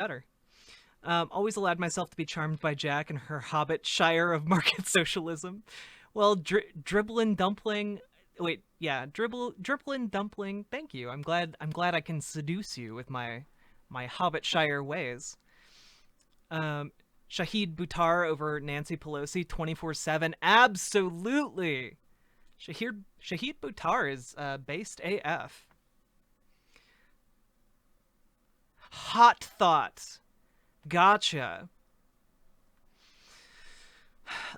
better. Always allowed myself to be charmed by Jack and her hobbit shire of market socialism. Well, dribblin' dumpling. Wait, yeah, dribblin' dumpling. Thank you. I'm glad I can seduce you with my hobbit shire ways. Shahid Buttar over Nancy Pelosi 24/7. Absolutely. Shahid Buttar is based AF. Hot thoughts. Gotcha.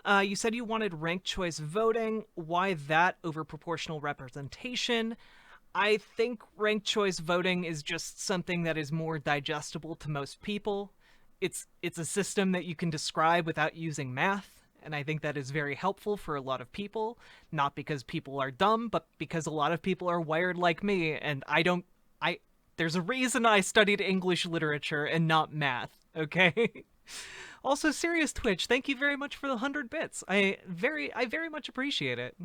You said you wanted ranked choice voting. Why that over proportional representation? I think ranked choice voting is just something that is more digestible to most people. It's a system that you can describe without using math, and I think that is very helpful for a lot of people. Not because people are dumb, but because a lot of people are wired like me, and there's a reason I studied English literature and not math, okay? Also, Serious Twitch, thank you very much for the 100 bits. I very much appreciate it.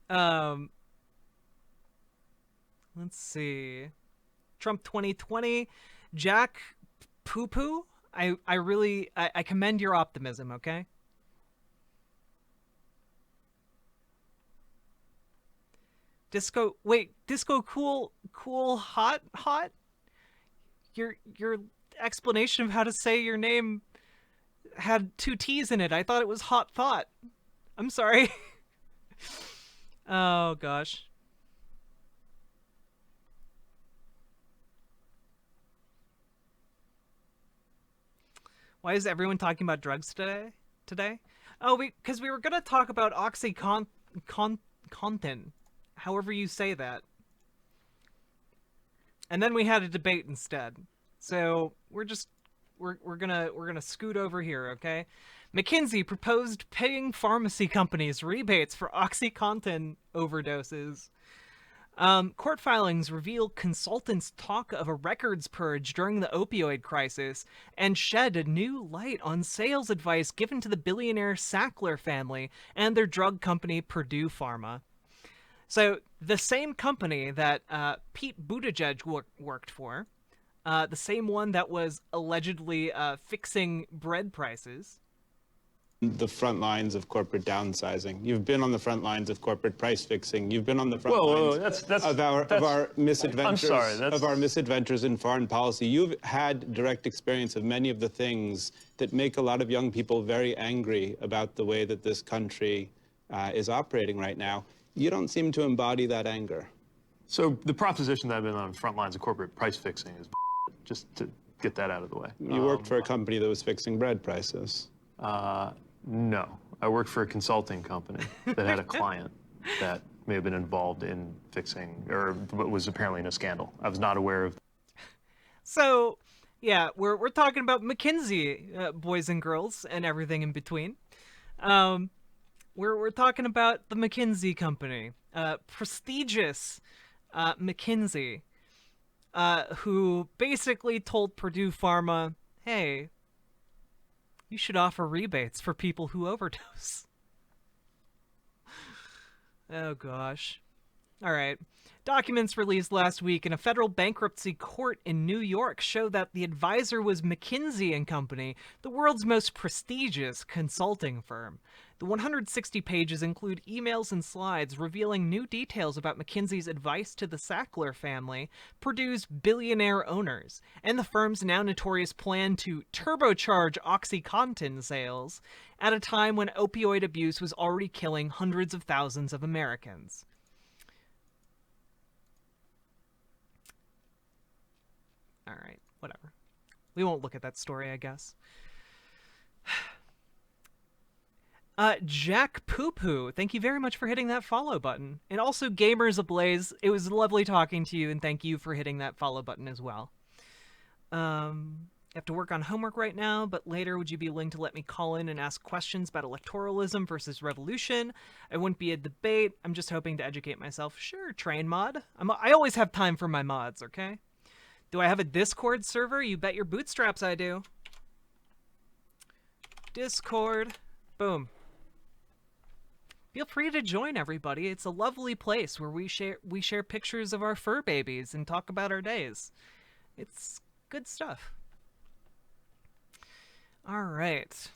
Let's see. Trump 2020, Jack Poo Poo. I commend your optimism, okay? Disco cool hot? Your explanation of how to say your name had 2 T's in it. I thought it was hot thought. I'm sorry. Oh gosh. Why is everyone talking about drugs today? Oh, because we were gonna talk about OxyContin, however you say that. And then we had a debate instead. So we're gonna scoot over here, okay? McKinsey proposed paying pharmacy companies rebates for OxyContin overdoses. Court filings reveal consultants talk of a records purge during the opioid crisis and shed a new light on sales advice given to the billionaire Sackler family and their drug company Purdue Pharma. So the same company that Pete Buttigieg worked for, the same one that was allegedly fixing bread prices. The front lines of corporate downsizing. You've been on the front lines of corporate price fixing. You've been on the front lines of our misadventures. I'm sorry, of our misadventures in foreign policy. You've had direct experience of many of the things that make a lot of young people very angry about the way that this country is operating right now. You don't seem to embody that anger. So the proposition that I've been on front lines of corporate price fixing is just to get that out of the way. You worked for a company that was fixing bread prices. No, I worked for a consulting company that had a client that may have been involved in fixing, or was apparently in a scandal. I was not aware of. So, yeah, we're talking about McKinsey, boys and girls, and everything in between. We're talking about the McKinsey company, prestigious McKinsey, who basically told Purdue Pharma, hey, you should offer rebates for people who overdose. Oh, gosh. All right. Documents released last week in a federal bankruptcy court in New York show that the advisor was McKinsey & Company, the world's most prestigious consulting firm. The 160 pages include emails and slides revealing new details about McKinsey's advice to the Sackler family, Purdue's billionaire owners, and the firm's now notorious plan to turbocharge OxyContin sales at a time when opioid abuse was already killing hundreds of thousands of Americans. All right, whatever. We won't look at that story, I guess. Jack Poo Poo, thank you very much for hitting that follow button. And also Gamers Ablaze, it was lovely talking to you, and thank you for hitting that follow button as well. I have to work on homework right now, but later would you be willing to let me call in and ask questions about electoralism versus revolution? I wouldn't be a debate, I'm just hoping to educate myself. Sure, train mod. I always have time for my mods, okay? Do I have a Discord server? You bet your bootstraps I do. Discord. Boom. Feel free to join, everybody. It's a lovely place where we share pictures of our fur babies and talk about our days. It's good stuff. All right.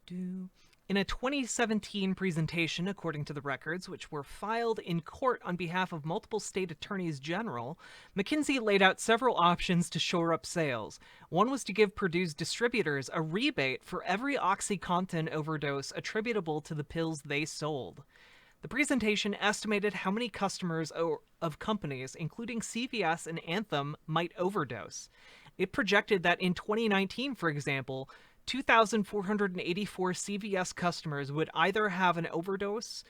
In a 2017 presentation, according to the records, which were filed in court on behalf of multiple state attorneys general, McKinsey laid out several options to shore up sales. One was to give Purdue's distributors a rebate for every OxyContin overdose attributable to the pills they sold. The presentation estimated how many customers of companies, including CVS and Anthem, might overdose. It projected that in 2019, for example, 2,484 CVS customers would either have an overdose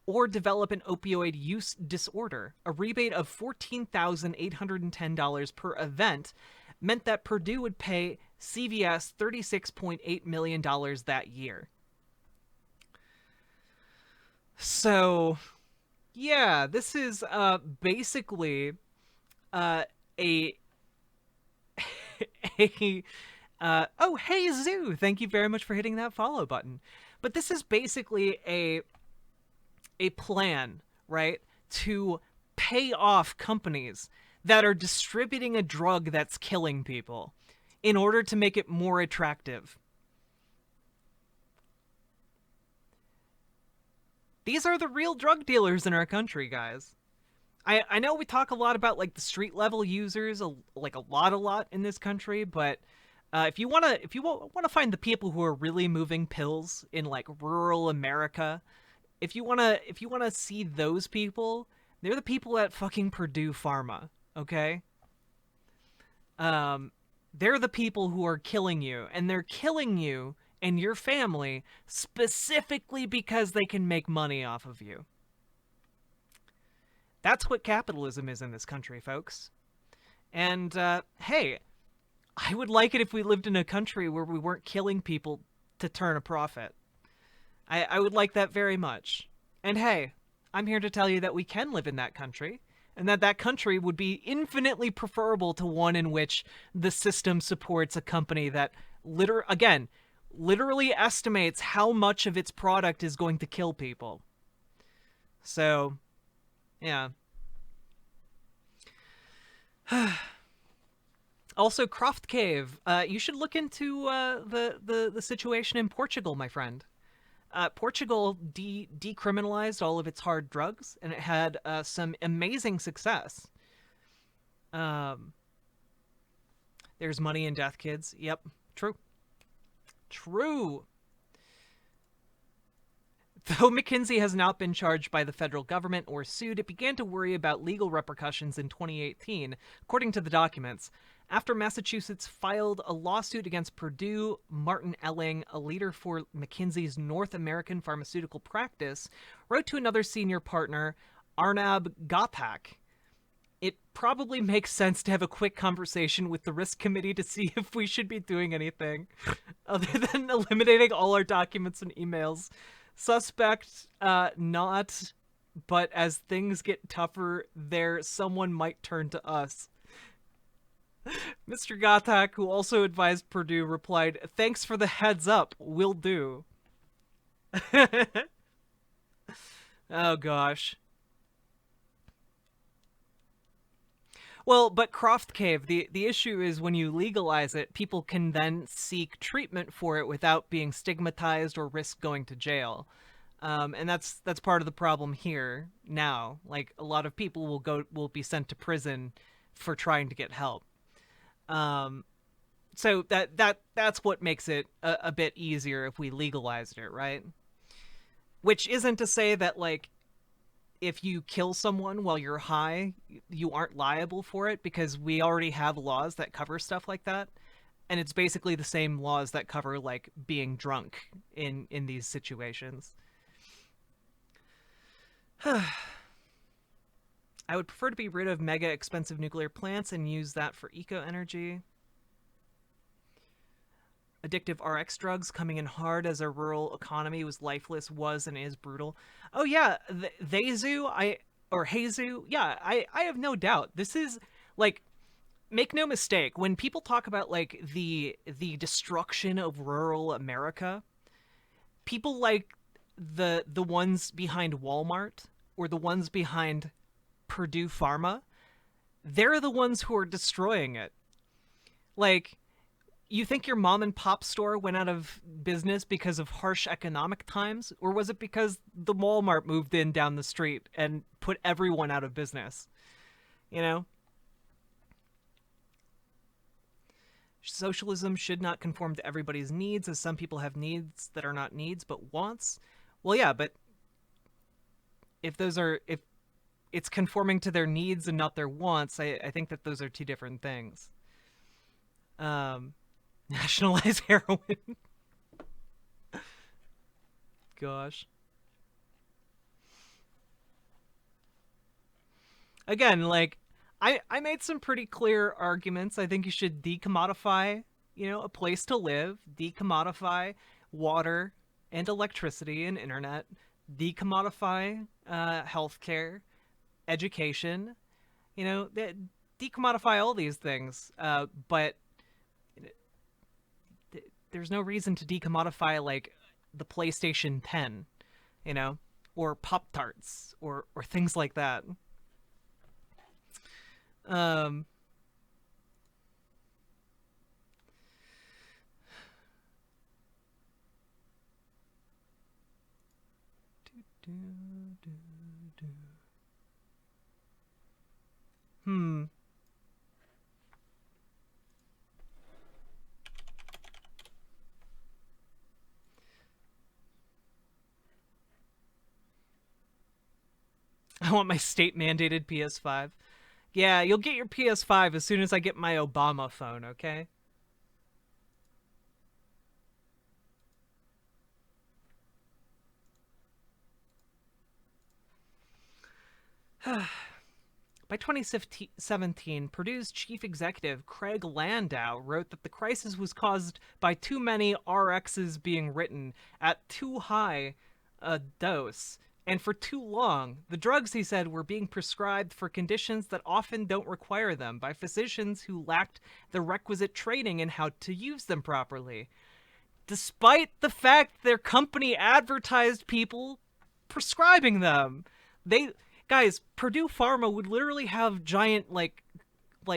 or develop an opioid use disorder. A rebate of $14,810 per event meant that Purdue would pay CVS $36.8 million that year. So, yeah, this is basically a oh, hey, Zoo! Thank you very much for hitting that follow button. But this is basically a plan, right, to pay off companies that are distributing a drug that's killing people in order to make it more attractive. These are the real drug dealers in our country, guys. I know we talk a lot about, like, the street level users, like a lot in this country, but if you want to find the people who are really moving pills in, like, rural America, if you want to see those people, they're the people at fucking Purdue Pharma, okay? They're the people who are killing you, and they're killing you and your family specifically because they can make money off of you. That's what capitalism is in this country, folks. And, hey, I would like it if we lived in a country where we weren't killing people to turn a profit. I would like that very much. And hey, I'm here to tell you that we can live in that country, and that country would be infinitely preferable to one in which the system supports a company that literally estimates how much of its product is going to kill people. So, yeah. Also, Croft Cave, you should look into the situation in Portugal, my friend. Portugal decriminalized all of its hard drugs, and it had some amazing success. There's money in death, kids. Yep, true. Though McKinsey has not been charged by the federal government or sued, it began to worry about legal repercussions in 2018, according to the documents. After Massachusetts filed a lawsuit against Purdue, Martin Elling, a leader for McKinsey's North American pharmaceutical practice, wrote to another senior partner, Arnab Gathak. It probably makes sense to have a quick conversation with the risk committee to see if we should be doing anything other than eliminating all our documents and emails. Suspect, not, but as things get tougher there, someone might turn to us. Mr. Gathak, who also advised Purdue, replied, "Thanks for the heads up, will do." Oh, gosh. Well, but Croft Cave, the issue is when you legalize it, people can then seek treatment for it without being stigmatized or risk going to jail. And that's part of the problem here now. Like, a lot of people will be sent to prison for trying to get help. So that's what makes it a bit easier if we legalized it, right? Which isn't to say that, like, if you kill someone while you're high, you aren't liable for it, because we already have laws that cover stuff like that. And it's basically the same laws that cover, like, being drunk in these situations. I would prefer to be rid of mega expensive nuclear plants and use that for eco-energy. Addictive RX drugs coming in hard as our rural economy was lifeless, was and is brutal. Oh yeah, Heizu, I have no doubt. This is, like, make no mistake, when people talk about, like, the destruction of rural America, people like the ones behind Walmart or the ones behind Purdue Pharma, they're the ones who are destroying it. Like, you think your mom and pop store went out of business because of harsh economic times? Or was it because the Walmart moved in down the street and put everyone out of business? You know? Socialism should not conform to everybody's needs, as some people have needs that are not needs but wants. Well, yeah, but if it's conforming to their needs and not their wants, I think that those are two different things. Nationalize heroin. Gosh. Again, like, I made some pretty clear arguments. I think you should decommodify, a place to live, decommodify water and electricity and internet, decommodify healthcare, education, decommodify all these things. But there's no reason to decommodify, like, the PlayStation 10, or Pop-Tarts or things like that. I want my state-mandated PS5. Yeah, you'll get your PS5 as soon as I get my Obama phone, okay? By 2017, Purdue's chief executive, Craig Landau, wrote that the crisis was caused by too many RXs being written at too high a dose, and for too long. The drugs, he said, were being prescribed for conditions that often don't require them by physicians who lacked the requisite training in how to use them properly. Despite the fact their company advertised people prescribing them. Guys, Purdue Pharma would literally have giant, like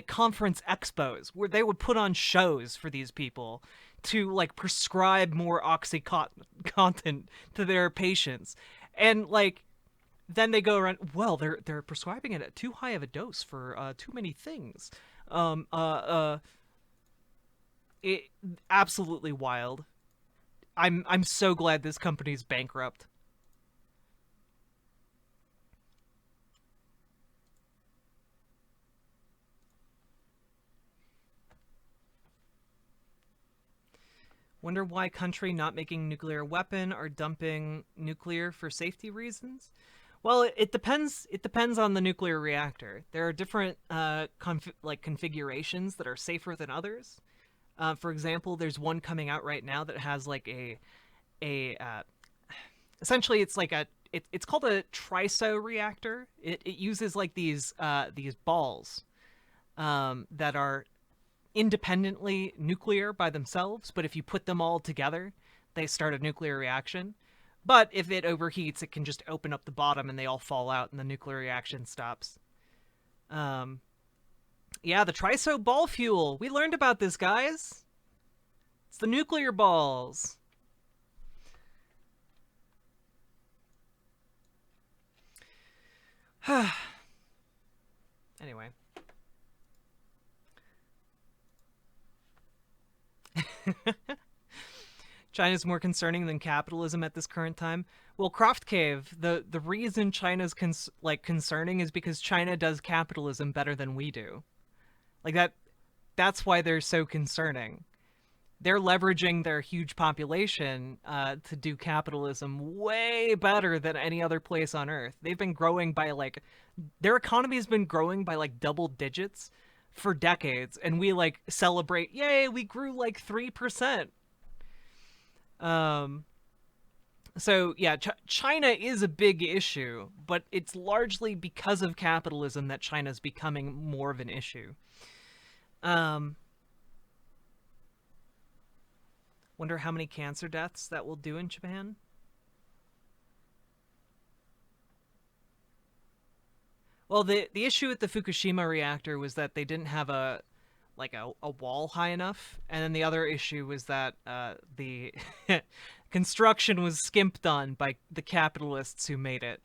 conference expos where they would put on shows for these people to, like, prescribe more OxyContin to their patients. And, like, then they go around, well, they're prescribing it at too high of a dose for too many things. It absolutely wild. I'm so glad this company's bankrupt. Wonder why country not making nuclear weapon are dumping nuclear for safety reasons? Well, it depends. It depends on the nuclear reactor. There are different configurations that are safer than others. For example, there's one coming out right now that has like essentially it's like it's called a triso reactor. It uses like these balls that are independently nuclear by themselves, but if you put them all together, they start a nuclear reaction. But if it overheats, it can just open up the bottom and they all fall out and the nuclear reaction stops. Yeah, the triso ball fuel. We learned about this, guys. It's the nuclear balls. Anyway. China's more concerning than capitalism at this current time. Well, Croft Cave, the reason China's concerning is because China does capitalism better than we do. Like that's why they're so concerning. They're leveraging their huge population to do capitalism way better than any other place on Earth. They've been growing by their economy has been growing by double digits for decades, and we celebrate, yay, we grew 3%. So yeah, China is a big issue, but it's largely because of capitalism that China's becoming more of an issue. Wonder how many cancer deaths that will do in Japan. Well, the issue with the Fukushima reactor was that they didn't have a wall high enough, and then the other issue was that the construction was skimped on by the capitalists who made it.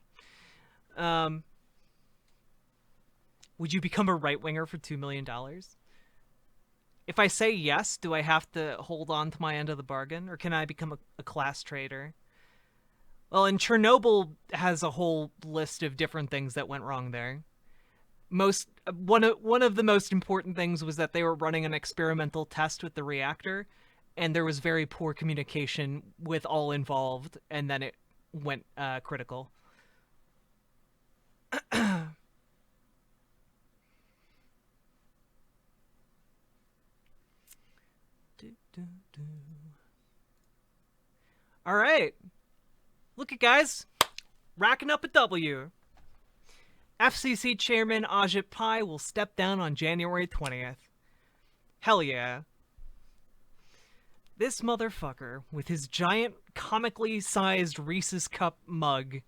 Would you become a right winger for $2 million? If I say yes, do I have to hold on to my end of the bargain, or can I become a class traitor? Well, and Chernobyl has a whole list of different things that went wrong there. One of the most important things was that they were running an experimental test with the reactor, and there was very poor communication with all involved, and then it went critical. All right. Look at guys, racking up a W. FCC Chairman Ajit Pai will step down on January 20th. Hell yeah. This motherfucker, with his giant, comically sized Reese's Cup mug.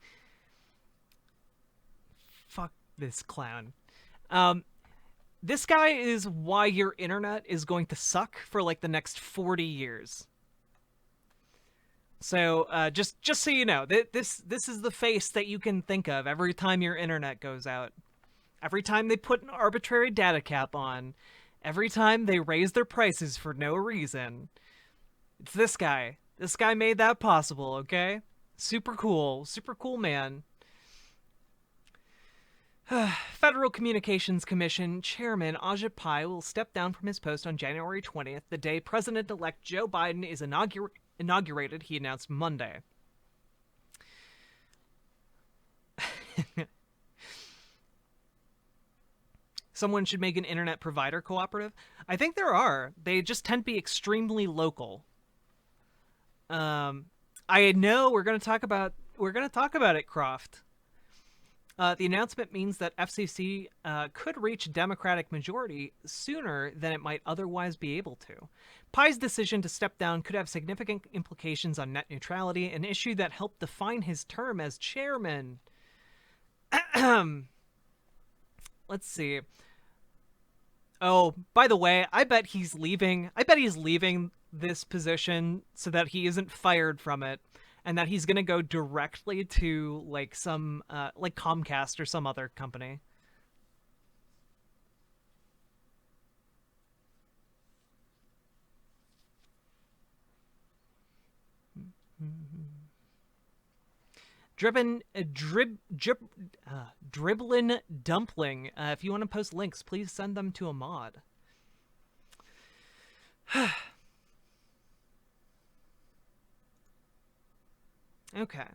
Fuck this clown. This guy is why your internet is going to suck for like the next 40 years. So just so you know, this is the face that you can think of every time your internet goes out. Every time they put an arbitrary data cap on. Every time they raise their prices for no reason. It's this guy. This guy made that possible, okay? Super cool man. Federal Communications Commission Chairman Ajit Pai will step down from his post on January 20th, the day President-elect Joe Biden is inaugurated, he announced Monday. Someone should make an internet provider cooperative. I think there are. They just tend to be extremely local. I know we're going to talk about it, Croft. The announcement means that FCC could reach a Democratic majority sooner than it might otherwise be able to. Pai's decision to step down could have significant implications on net neutrality, an issue that helped define his term as chairman. Let's see. Oh, by the way, I bet he's leaving this position so that he isn't fired from it. And that he's going to go directly to, like, some, like Comcast or some other company. Dribblin' Dumpling. If you want to post links, please send them to a mod. Okay.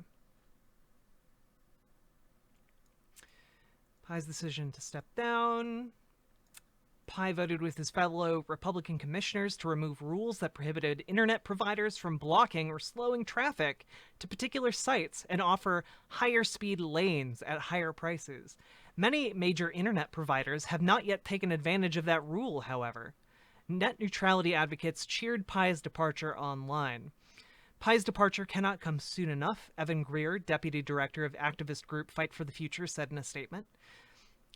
Pai's decision to step down. Pai voted with his fellow Republican commissioners to remove rules that prohibited internet providers from blocking or slowing traffic to particular sites and offer higher speed lanes at higher prices. Many major internet providers have not yet taken advantage of that rule, however. Net neutrality advocates cheered Pai's departure online. Pai's departure cannot come soon enough, Evan Greer, deputy director of activist group Fight for the Future, said in a statement.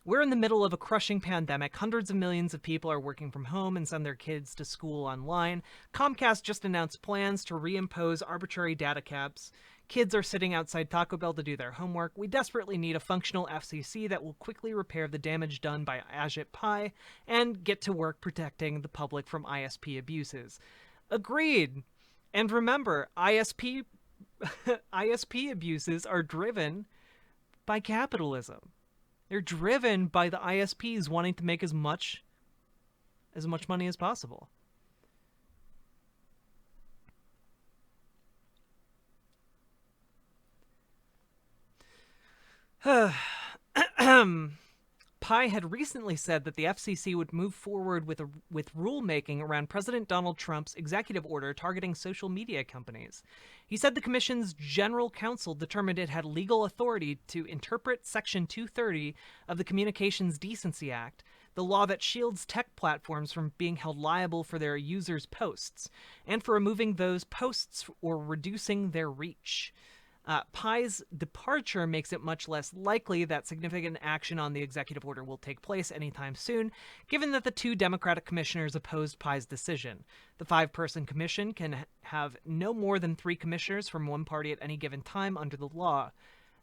We're in the middle of a crushing pandemic. Hundreds of millions of people are working from home and send their kids to school online. Comcast just announced plans to reimpose arbitrary data caps. Kids are sitting outside Taco Bell to do their homework. We desperately need a functional FCC that will quickly repair the damage done by Ajit Pai and get to work protecting the public from ISP abuses. Agreed. And remember, ISP abuses are driven by capitalism. They're driven by the ISPs wanting to make as much money as possible. Pai had recently said that the FCC would move forward with rulemaking around President Donald Trump's executive order targeting social media companies. He said the commission's general counsel determined it had legal authority to interpret Section 230 of the Communications Decency Act, the law that shields tech platforms from being held liable for their users' posts, and for removing those posts or reducing their reach. Pai's departure makes it much less likely that significant action on the executive order will take place anytime soon, given that the 2 Democratic commissioners opposed Pai's decision. The 5-person commission can have no more than 3 commissioners from one party at any given time under the law.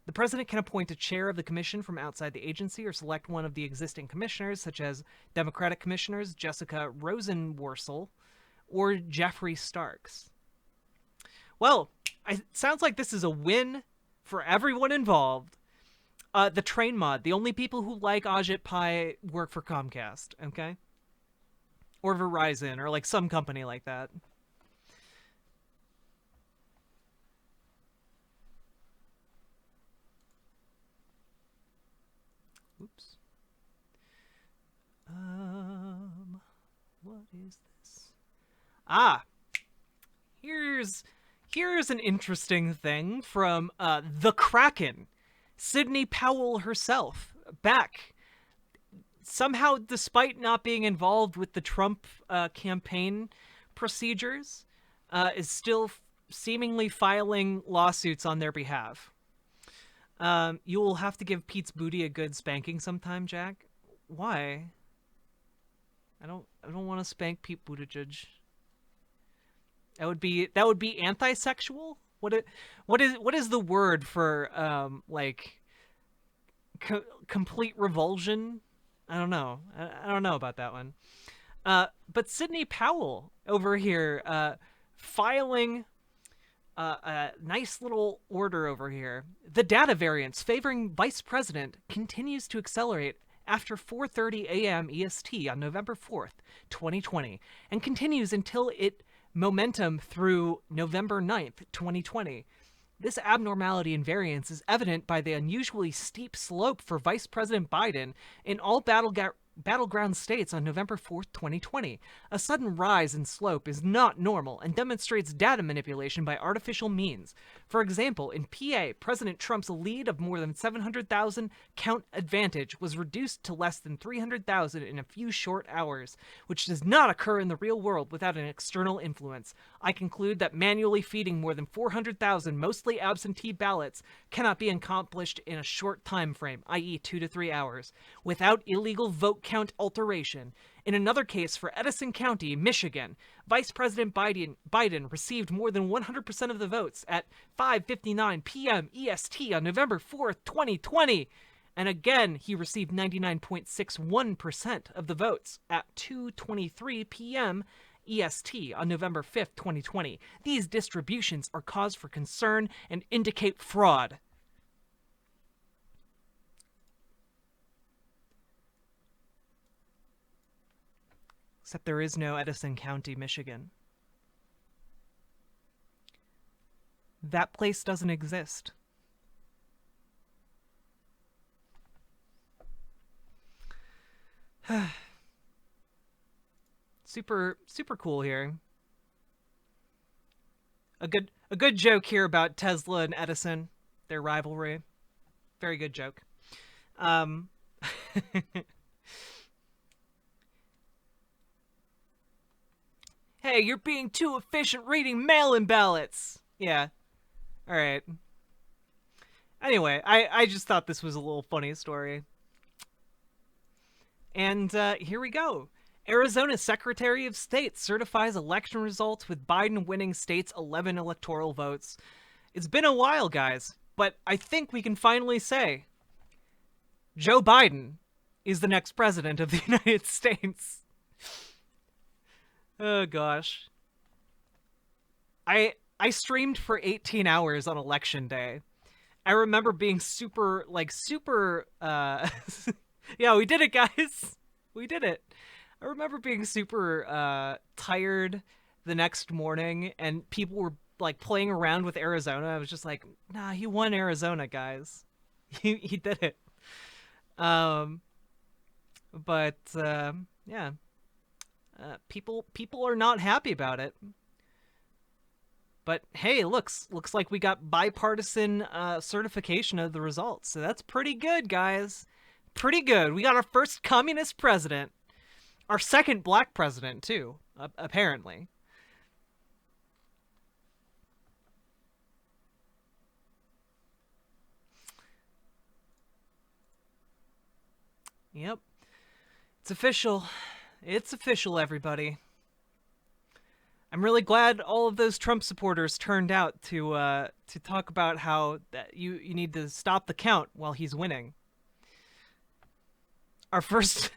The president can appoint a chair of the commission from outside the agency or select one of the existing commissioners, such as Democratic commissioners Jessica Rosenworcel or Jeffrey Starks. Well, it sounds like this is a win for everyone involved. The train mod. The only people who like Ajit Pai work for Comcast, okay? Or Verizon, or like some company like that. Oops. What is this? Here's an interesting thing from the Kraken, Sidney Powell herself, back. Somehow, despite not being involved with the Trump campaign procedures, is still seemingly filing lawsuits on their behalf. You will have to give Pete's booty a good spanking sometime, Jack. Why? I don't want to spank Pete Buttigieg. That would be anti-sexual. What is the word for like complete revulsion? I don't know. I don't know about that one. But Sidney Powell over here filing a nice little order over here. The data variance favoring vice president continues to accelerate after 4:30 a.m. EST on November 4th, 2020, and continues until it momentum through November 9th, 2020. This abnormality in variance is evident by the unusually steep slope for Vice President Biden in all battleground states on November 4th, 2020. A sudden rise in slope is not normal and demonstrates data manipulation by artificial means. For example, in PA, President Trump's lead of more than 700,000 count advantage was reduced to less than 300,000 in a few short hours, which does not occur in the real world without an external influence. I conclude that manually feeding more than 400,000 mostly absentee ballots cannot be accomplished in a short time frame, i.e. 2 to 3 hours, without illegal vote count alteration. In another case for Edison County, Michigan, Vice President Biden received more than 100% of the votes at 5:59 p.m. EST on November 4th, 2020. And again, he received 99.61% of the votes at 2:23 p.m. EST on November 5th, 2020. These distributions are cause for concern and indicate fraud. Except there is no Edison County, Michigan. That place doesn't exist. Super cool here. A good joke here about Tesla and Edison, their rivalry. Very good joke. Hey, you're being too efficient reading mail-in ballots. Yeah. All right. Anyway, I just thought this was a little funny story. And here we go. Arizona Secretary of State certifies election results with Biden winning state's 11 electoral votes. It's been a while, guys, but I think we can finally say Joe Biden is the next president of the United States. Oh, gosh. I streamed for 18 hours on election day. I remember being super... Yeah, we did it, guys. We did it. I remember being super tired the next morning, and people were like playing around with Arizona. I was just like, nah, he won Arizona, guys. He did it. But yeah. People are not happy about it. But hey, looks like we got bipartisan certification of the results. So that's pretty good, guys. Pretty good. We got our first communist president. Our second black president, too, apparently. Yep. It's official. It's official, everybody. I'm really glad all of those Trump supporters turned out to talk about how that you need to stop the count while he's winning. Our first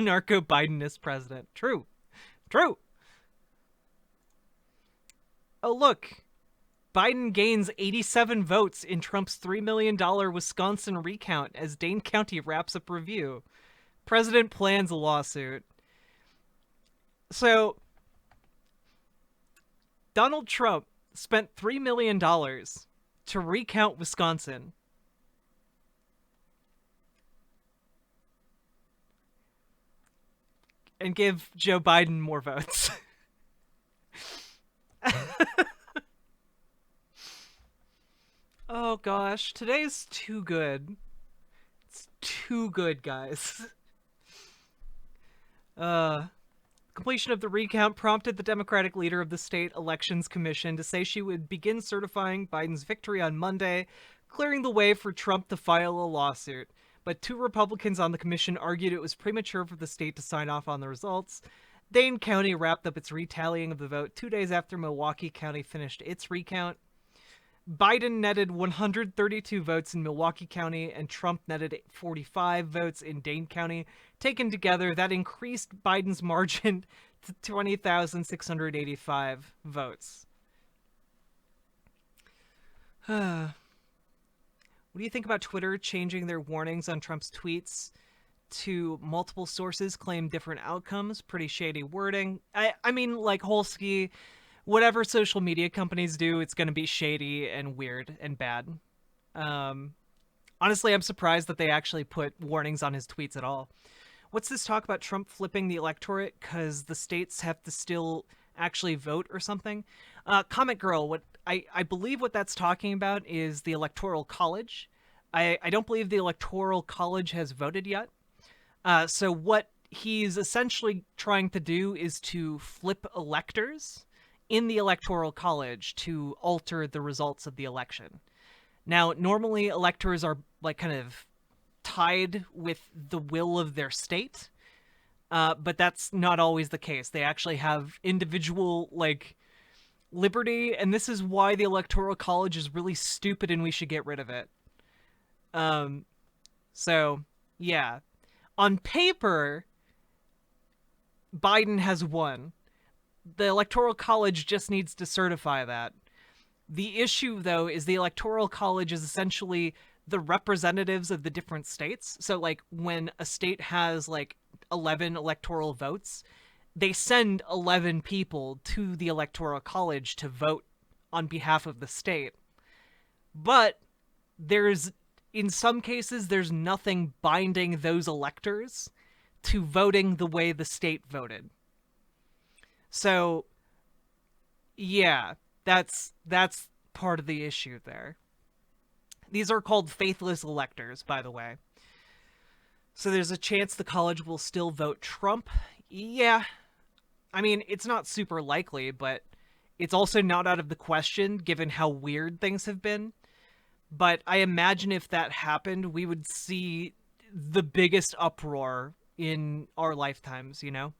narco Bidenist president. True. Oh look, Biden gains 87 votes in Trump's $3 million Wisconsin recount as Dane County wraps up review. President plans a lawsuit. So, Donald Trump spent $3 million to recount Wisconsin. And give Joe Biden more votes. Oh gosh, today's too good. It's too good, guys. Completion of the recount prompted the Democratic leader of the state elections commission to say she would begin certifying Biden's victory on Monday, clearing the way for Trump to file a lawsuit. But 2 Republicans on the commission argued it was premature for the state to sign off on the results. Dane County wrapped up its retallying of the vote 2 days after Milwaukee County finished its recount. Biden netted 132 votes in Milwaukee County, and Trump netted 45 votes in Dane County. Taken together, that increased Biden's margin to 20,685 votes. What do you think about Twitter changing their warnings on Trump's tweets to multiple sources claim different outcomes? Pretty shady wording. I mean, like Holsky, whatever social media companies do, it's going to be shady and weird and bad. Honestly, I'm surprised that they actually put warnings on his tweets at all. What's this talk about Trump flipping the electorate because the states have to still actually vote or something? Comic Girl, what I believe what that's talking about is the Electoral College. I don't believe the Electoral College has voted yet. So what he's essentially trying to do is to flip electors in the Electoral College to alter the results of the election. Now, normally electors are like kind of tied with the will of their state, but that's not always the case. They actually have individual like liberty, and this is why the Electoral College is really stupid and we should get rid of it. So yeah, on paper, Biden has won. The Electoral College just needs to certify that. The issue, though, is the Electoral College is essentially the representatives of the different states. So, like, when a state has, like, 11 electoral votes, they send 11 people to the Electoral College to vote on behalf of the state. But in some cases, there's nothing binding those electors to voting the way the state voted. So, yeah, that's part of the issue there. These are called faithless electors, by the way. So there's a chance the college will still vote Trump. Yeah. I mean, it's not super likely, but it's also not out of the question given how weird things have been. But I imagine if that happened, we would see the biggest uproar in our lifetimes, you know?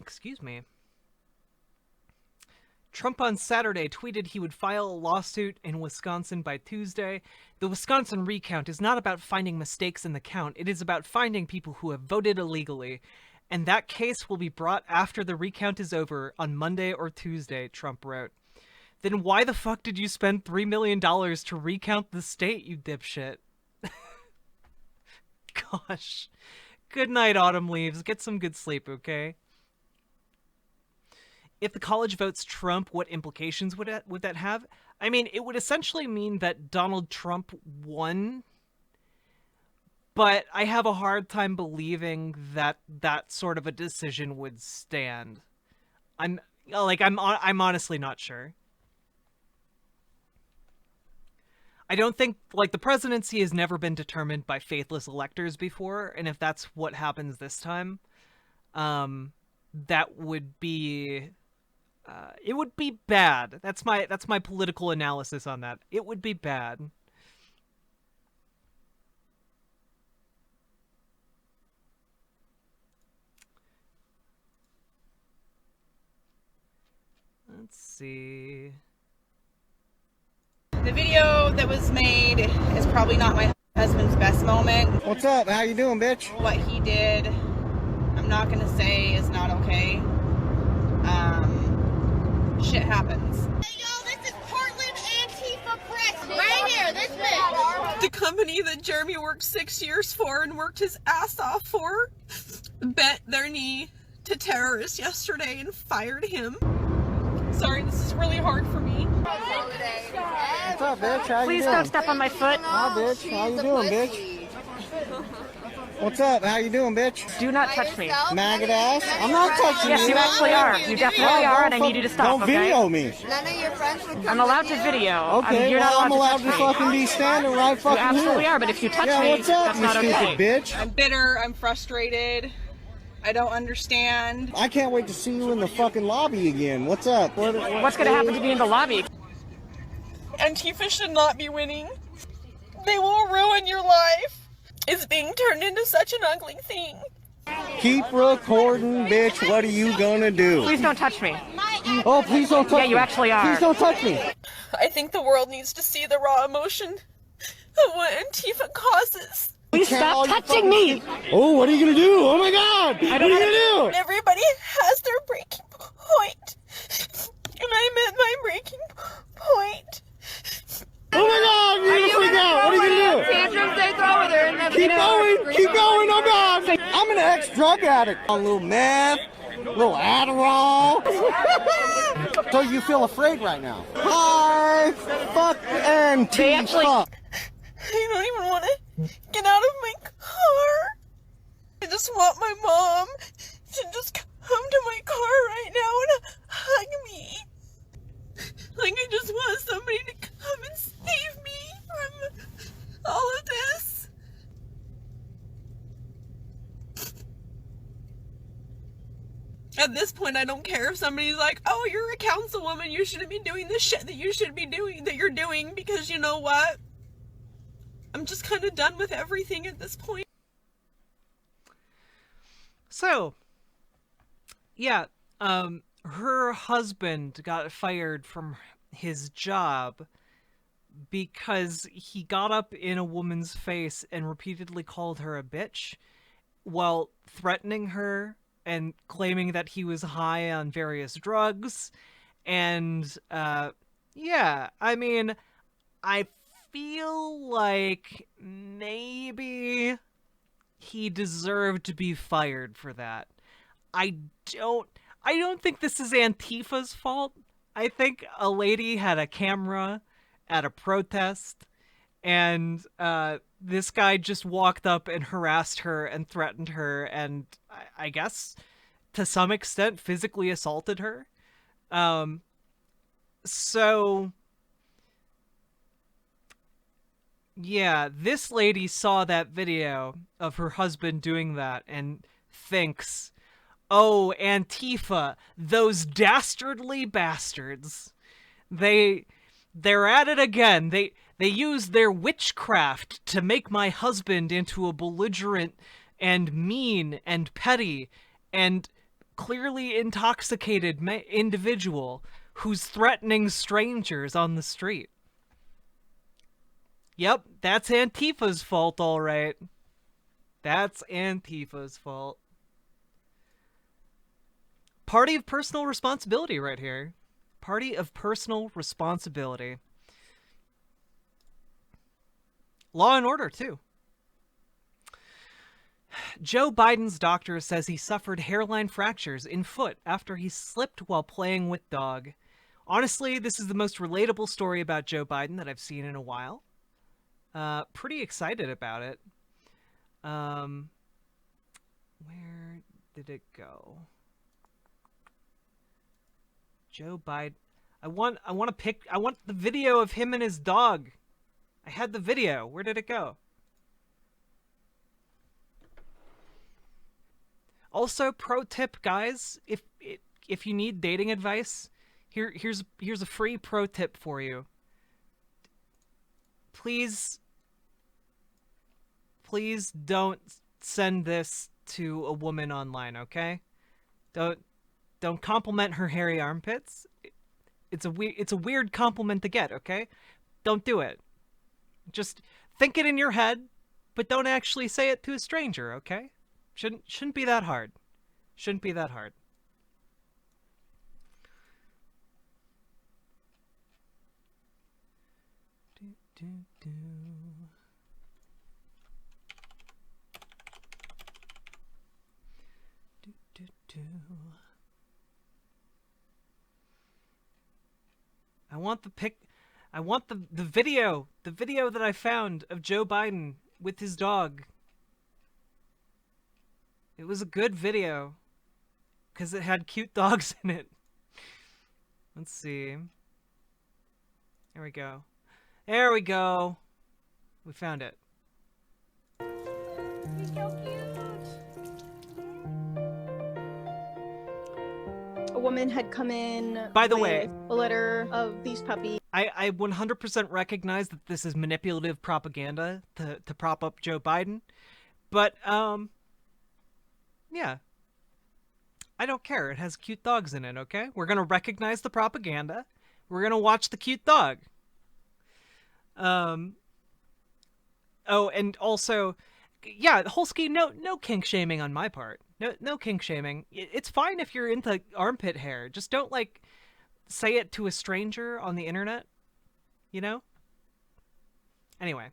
Excuse me. Trump on Saturday tweeted he would file a lawsuit in Wisconsin by Tuesday. The Wisconsin recount is not about finding mistakes in the count. It is about finding people who have voted illegally. And that case will be brought after the recount is over on Monday or Tuesday, Trump wrote. Then why the fuck did you spend $3 million to recount the state, you dipshit? Gosh. Good night, Autumn Leaves. Get some good sleep, okay? If the college votes Trump, what implications would that have? I mean, it would essentially mean that Donald Trump won, but I have a hard time believing that that sort of a decision would stand. I'm honestly not sure. I don't think, like, the presidency has never been determined by faithless electors before, and if that's what happens this time, that would be It would be bad. That's my political analysis on that. It would be bad. Let's see. The video that was made is probably not my husband's best moment. What's up? How you doing, bitch? What he did, I'm not gonna say is not okay. Shit happens. Hey, y'all, this is Portland Antifa Press. Right here, this bitch. The company that Jeremy worked 6 years for and worked his ass off for bent their knee to terrorists yesterday and fired him. Sorry, this is really hard for me. What's up, bitch? How you Please doing? don't step on my foot. Hi, bitch. How you doing, bitch? What's up? How you doing, bitch? Do not touch me. Maggot ass? I'm not touching Yes, you. you actually are. You definitely are, and I need you to stop, Don't okay? video me. None of your friends would come. I'm allowed to video. Okay, you're well, not I'm allowed allowed to to touch me. fucking be standing right You fucking absolutely here. are, but if you touch Yeah, me, what's up, that's you not stupid okay. bitch? I'm bitter, I'm frustrated. I don't understand. I can't wait to see you in the fucking lobby again. What's up? What's going to happen to me in the lobby? Antifa should not be winning. They will ruin your life. It's being turned into such an ugly thing. Keep recording, bitch. What are you gonna do? Please don't touch me. Oh, please don't touch me. Yeah, you actually are. Please don't touch me. I think the world needs to see the raw emotion of what Antifa causes. Please stop touching me. Oh, what are you gonna do? Oh my God! What are you gonna do? Everybody has their breaking point. And I meant my breaking point. Oh my God! You're gonna freak out. What are you gonna do? Tantrums they throw with her in the Keep going! Keep going! Oh God! I'm an ex-drug addict. A little meth, a little Adderall. So you feel afraid right now? Hi! Fuck Antifa. They actually- I don't even want to get out of my car. I just want my mom to just come to my car right now and hug me. Like, I just want somebody to come and save me from all of this. At this point, I don't care if somebody's like, oh, you're a councilwoman, you shouldn't be doing this shit that you should be doing, that you're doing, because you know what? I'm just kind of done with everything at this point. So, yeah, her husband got fired from his job because he got up in a woman's face and repeatedly called her a bitch while threatening her and claiming that he was high on various drugs. And, yeah, I mean, I feel like maybe he deserved to be fired for that. I don't think this is Antifa's fault. I think a lady had a camera at a protest, and this guy just walked up and harassed her and threatened her, and I guess to some extent physically assaulted her. So yeah, this lady saw that video of her husband doing that and thinks, oh, Antifa, those dastardly bastards. They're at it again. They use their witchcraft to make my husband into a belligerent and mean and petty and clearly intoxicated individual who's threatening strangers on the street. Yep, that's Antifa's fault, all right. That's Antifa's fault. Party of personal responsibility right here. Party of personal responsibility. Law and order, too. Joe Biden's doctor says he suffered hairline fractures in foot after he slipped while playing with dog. Honestly, this is the most relatable story about Joe Biden that I've seen in a while. Pretty excited about it. Where did it go? Joe Biden. I want the video of him and his dog. I had the video. Where did it go? Also, pro tip, guys, if you need dating advice, Here's a free pro tip for you. Please don't send this to a woman online, okay? Don't compliment her hairy armpits. It's a weird compliment to get, okay? Don't do it. Just think it in your head, but don't actually say it to a stranger, okay? Shouldn't be that hard. Shouldn't be that hard. I want the video that I found of Joe Biden with his dog. It was a good video because it had cute dogs in it. Let's see. There we go. There we go. We found it. He's so cute. A woman had come in. By the way, a litter of these puppies. I 100% recognize that this is manipulative propaganda to prop up Joe Biden, but yeah, I don't care. It has cute dogs in it. Okay, we're gonna recognize the propaganda. We're gonna watch the cute dog. Oh, and also, yeah, Holsky, no kink shaming on my part. No kink shaming. It's fine if you're into armpit hair. Just don't, like, say it to a stranger on the internet, you know? Anyway.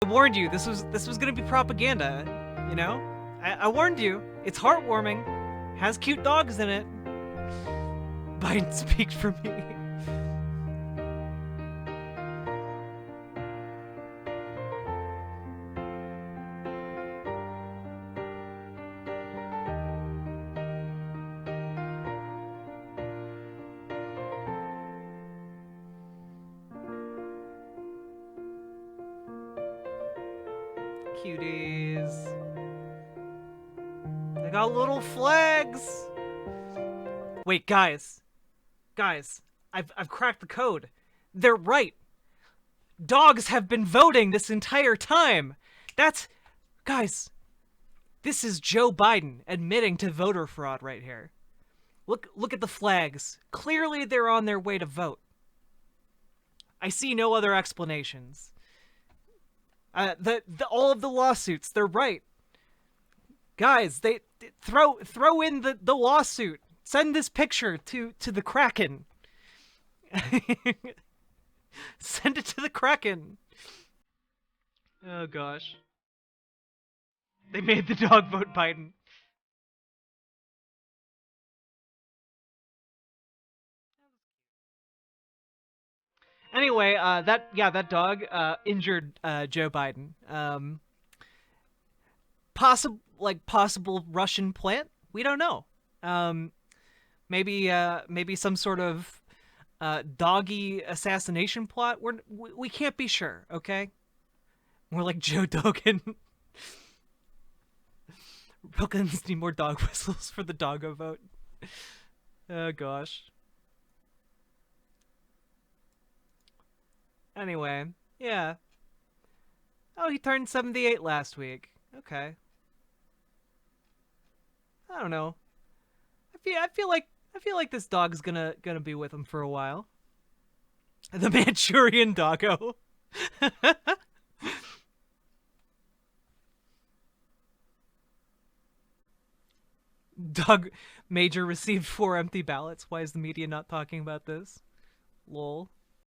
I warned you, this was gonna be propaganda, you know? I warned you. It's heartwarming. Has cute dogs in it. Biden speaks for me. Cuties. They got little flags. Wait, guys, I've cracked the code. They're right. Dogs have been voting this entire time. Guys, this is Joe Biden admitting to voter fraud right here. Look at the flags. Clearly they're on their way to vote. I see no other explanations. All of the lawsuits, they're right. Guys, they throw in the lawsuit. Send this picture to the Kraken. Send it to the Kraken. Oh gosh. They made the dog vote Biden. Anyway, that dog injured Joe Biden. Possible Russian plant? We don't know. Maybe some sort of doggy assassination plot. We can't be sure. Okay. More like Joe Dogan. Republicans need more dog whistles for the doggo vote. Oh gosh. Anyway, yeah. Oh, he turned 78 last week. Okay. I don't know. I feel like this dog's gonna be with him for a while. The Manchurian doggo. Dog Major received 4 empty ballots. Why is the media not talking about this? Lol.